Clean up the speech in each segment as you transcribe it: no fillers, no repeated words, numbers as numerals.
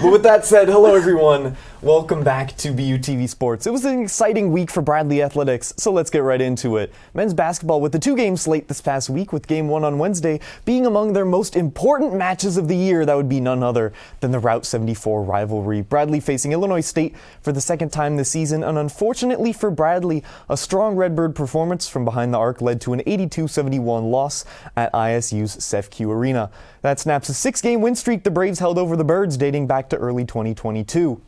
But with that said, hello everyone. Welcome back to BUTV Sports. It was an exciting week for Bradley Athletics, so let's get right into it. Men's basketball with the two-game slate this past week, with Game 1 on Wednesday being among their most important matches of the year. That would be none other than the Route 74 rivalry. Bradley facing Illinois State for the second time this season, and unfortunately for Bradley, a strong Redbird performance from behind the arc led to an 82-71 loss at ISU's CEFCU Arena. That snaps a 6-game win streak the Braves held over the Birds dating back to early 2022.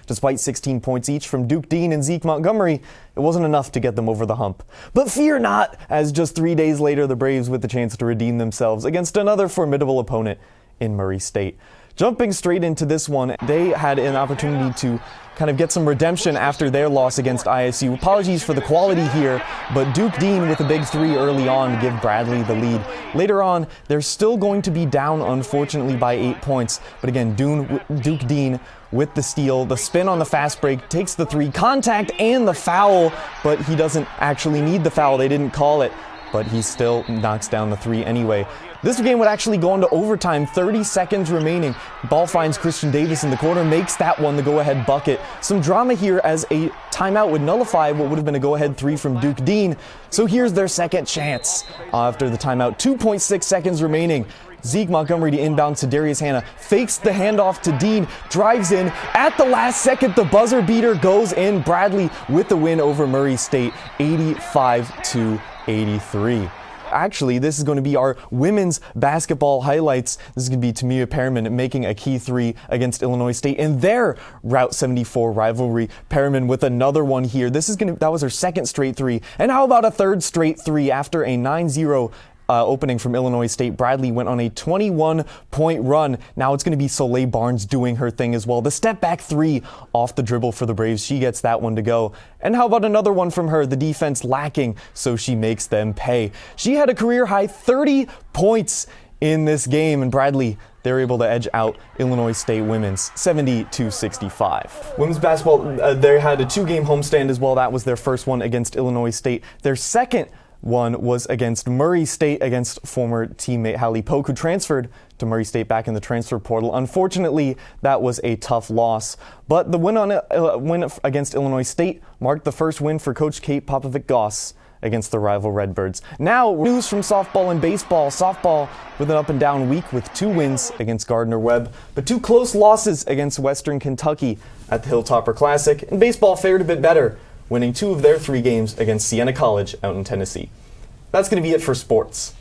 Despite 16 points each from Duke Dean and Zeke Montgomery, it wasn't enough to get them over the hump. But fear not, as just 3 days later, the Braves with the chance to redeem themselves against another formidable opponent in Murray State. Jumping straight into this one, they had an opportunity to kind of get some redemption after their loss against ISU. Apologies for the quality here, but Duke Dean with a big three early on to give Bradley the lead. Later on, they're still going to be down, unfortunately, by 8 points. But again, Duke Dean with the steal, the spin on the fast break, takes the three, contact and the foul, but he doesn't actually need the foul. They didn't call it, but he still knocks down the three anyway. This game would actually go into overtime, 30 seconds remaining. Ball finds Christian Davis in the corner, makes that one the go-ahead bucket. Some drama here as a timeout would nullify what would have been a go-ahead three from Duke Dean. So here's their second chance after the timeout. 2.6 seconds remaining. Zeke Montgomery to inbound to Darius Hannah, fakes the handoff to Dean, drives in. At the last second, the buzzer beater goes in. Bradley with the win over Murray State, 85-83. Actually, this is going to be our women's basketball highlights. This is going to be Tamia Perriman making a key three against Illinois State in their Route 74 rivalry. Perriman with another one here. That was her second straight three. And how about a third straight three after a 9-0 opening from Illinois State? Bradley went on a 21-point run. Now it's going to be Soleil Barnes doing her thing as well. The step back three off the dribble for the Braves. She gets that one to go. And how about another one from her? The defense lacking, so she makes them pay. She had a career high 30 points in this game, and Bradley, they're able to edge out Illinois State women's 70-65. Women's basketball, they had a two-game homestand as well. That was their first one against Illinois State. Their second one was against Murray State, against former teammate Hallie Polk, who transferred to Murray State back in the transfer portal. Unfortunately, that was a tough loss. But the win against Illinois State marked the first win for Coach Kate Popovic-Goss against the rival Redbirds. Now, news from softball and baseball. Softball with an up-and-down week with 2 wins against Gardner-Webb, but 2 close losses against Western Kentucky at the Hilltopper Classic. And baseball fared a bit better, winning 2 of their 3 games against Siena College out in Tennessee. That's going to be it for sports.